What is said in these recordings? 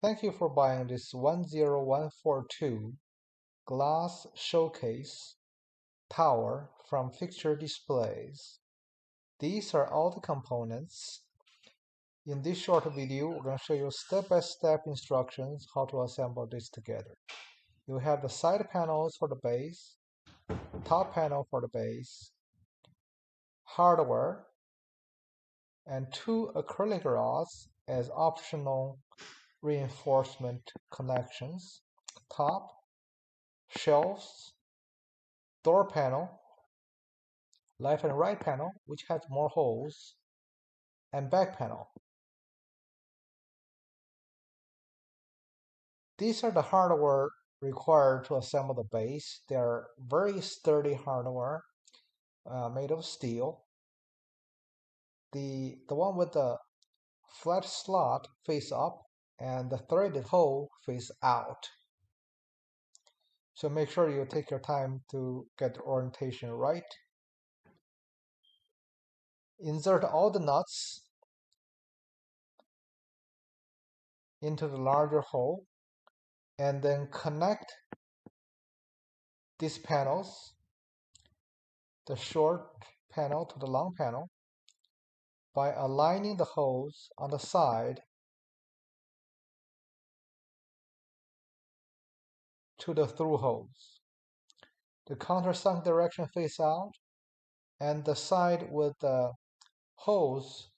Thank you for buying this 10142 glass showcase tower from Fixture Displays. These are all the components. In this short video, we're going to show you step-by-step instructions how to assemble this together. You have the side panels for the base, top panel for the base, hardware, and two acrylic rods as optional reinforcement connections, top, shelves, door panel, left and right panel, which has more holes, and back panel. These are the hardware required to assemble the base. They are very sturdy hardware made of steel. The one with the flat slot face up and the threaded hole face out. So make sure you take your time to get the orientation right. Insert all the nuts into the larger hole and then connect these panels, the short panel to the long panel, by aligning the holes on the side to the through holes. The countersunk direction face out and the side with the holes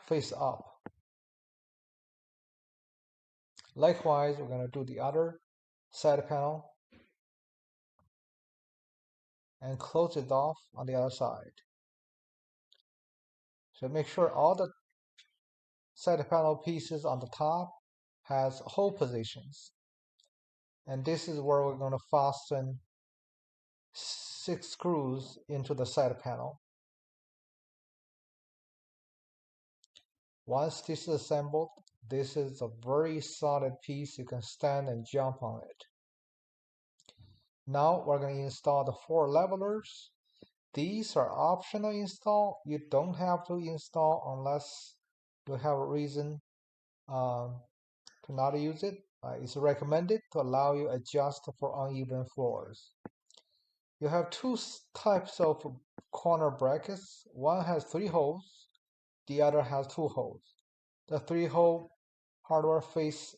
face up. Likewise, we're going to do the other side panel and close it off on the other side. So make sure all the side panel pieces on the top has hole positions. And this is where we're going to fasten 6 screws into the side panel. Once this is assembled, this is a very solid piece. You can stand and jump on it. Now we're going to install the 4 levelers. These are optional install. You don't have to install unless you have a reason to not use it. It's recommended to allow you adjust for uneven floors. You have 2 types of corner brackets. One has 3 holes, the other has 2 holes. The 3-hole hardware face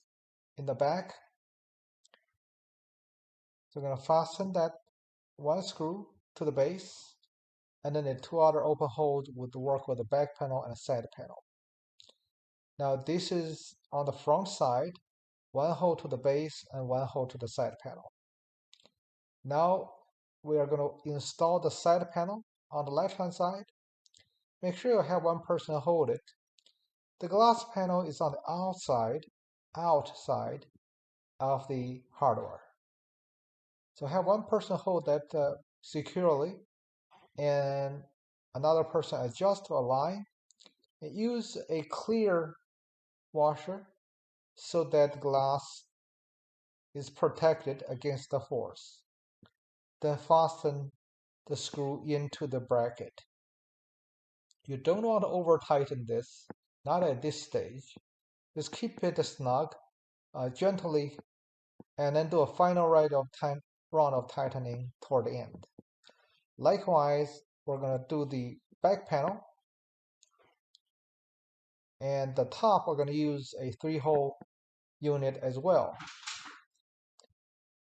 in the back. So we're going to fasten that 1 screw to the base, and then the 2 other open holes would work with the back panel and side panel. Now this is on the front side, 1 hole to the base and 1 hole to the side panel. Now we are going to install the side panel on the left-hand side. Make sure you have 1 person hold it. The glass panel is on the outside of the hardware. So have 1 person hold that securely and another person adjust to align. And use a clear washer so that glass is protected against the force. Then fasten the screw into the bracket. You don't want to over tighten this, not at this stage. Just keep it snug, gently, and then do a final round of tightening toward the end. Likewise, we're going to do the back panel, and the top we're going to use a 3-hole unit as well.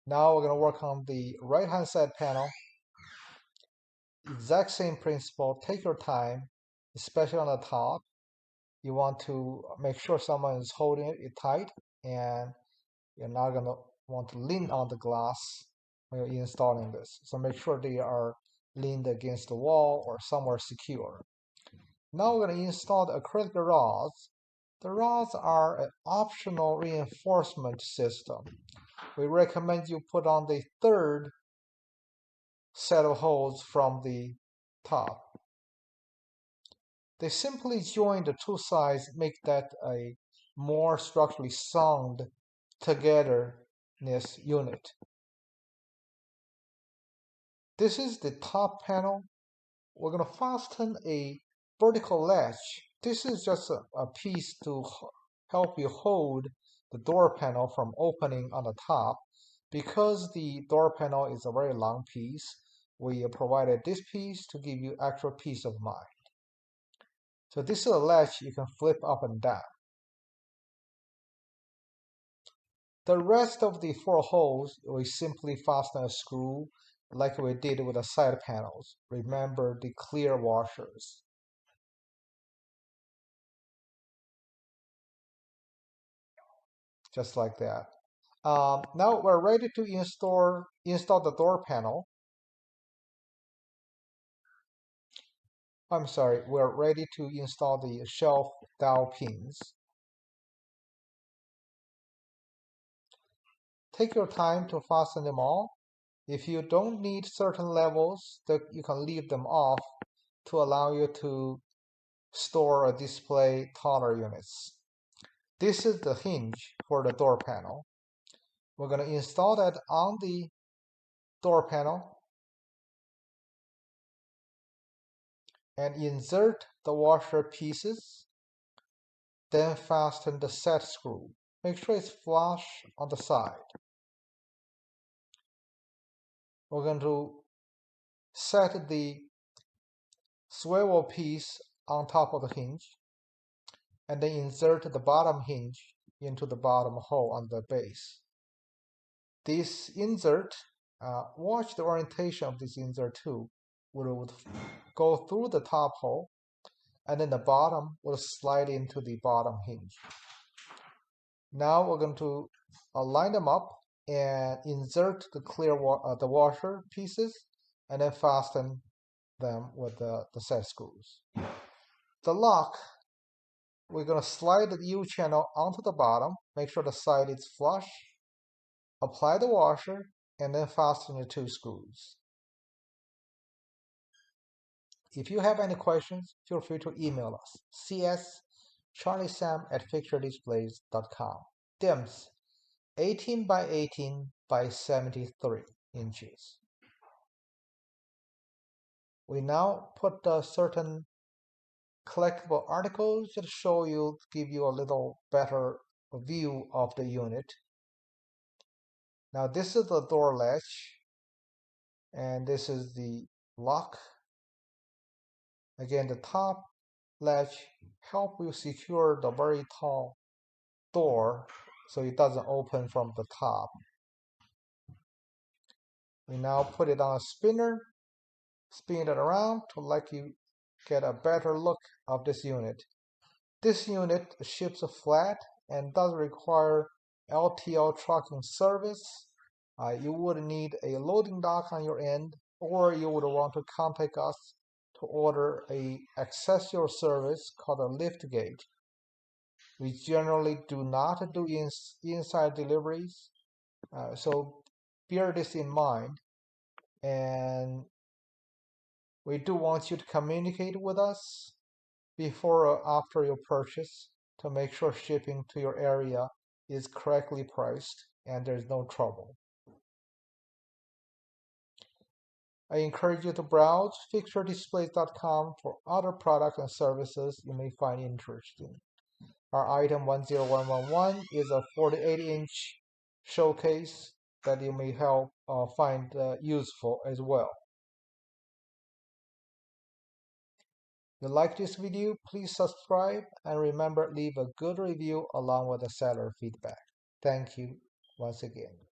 Now we're going to work on the right-hand side panel. Exact same principle. Take your time, especially on the top. You want to make sure someone is holding it tight, and you're not going to want to lean on the glass when you're installing this. So make sure they are leaned against the wall or somewhere secure. Now we're going to install the acrylic rods. The rods are an optional reinforcement system. We recommend you put on the 3rd set of holes from the top. They simply join the 2 sides, make that a more structurally sound togetherness unit. This is the top panel. We're going to fasten a vertical latch. This is just a piece to help you hold the door panel from opening on the top. Because the door panel is a very long piece, we provided this piece to give you extra peace of mind. So this is a latch you can flip up and down. The rest of the 4 holes, we simply fasten a screw like we did with the side panels. Remember the clear washers. Just like that. Now we're ready to install the door panel. I'm sorry, we're ready to install the shelf dowel pins. Take your time to fasten them all. If you don't need certain levels, you can leave them off to allow you to store or display taller units. This is the hinge for the door panel. We're going to install that on the door panel and insert the washer pieces, then fasten the set screw. Make sure it's flush on the side. We're going to set the swivel piece on top of the hinge and then insert the bottom hinge into the bottom hole on the base. This insert, watch the orientation of this insert too. It would go through the top hole and then the bottom will slide into the bottom hinge. Now we're going to line them up and insert the the washer pieces and then fasten them with the set screws. The lock, we're going to slide the U channel onto the bottom, make sure the side is flush, apply the washer, and then fasten the 2 screws. If you have any questions, feel free to email us, cs.charliesam@fixturedisplays.com. Dims, 18 by 18 by 73 inches. We now put certain collectible articles that give you a little better view of the unit. Now this is the door latch, and this is the lock. Again, the top latch helps you secure the very tall door so it doesn't open from the top. We now put it on a spinner, spin it around to let you get a better look of this unit. This unit ships flat and does require LTL trucking service. You would need a loading dock on your end, or you would want to contact us to order a accessory service called a lift gate. We generally do not do inside deliveries, so bear this in mind. And we do want you to communicate with us before or after your purchase to make sure shipping to your area is correctly priced and there's no trouble. I encourage you to browse fixturedisplays.com for other products and services you may find interesting. Our item 10111 is a 48-inch showcase that you may find useful as well. If you like this video, please subscribe and remember leave a good review along with the seller feedback. Thank you once again.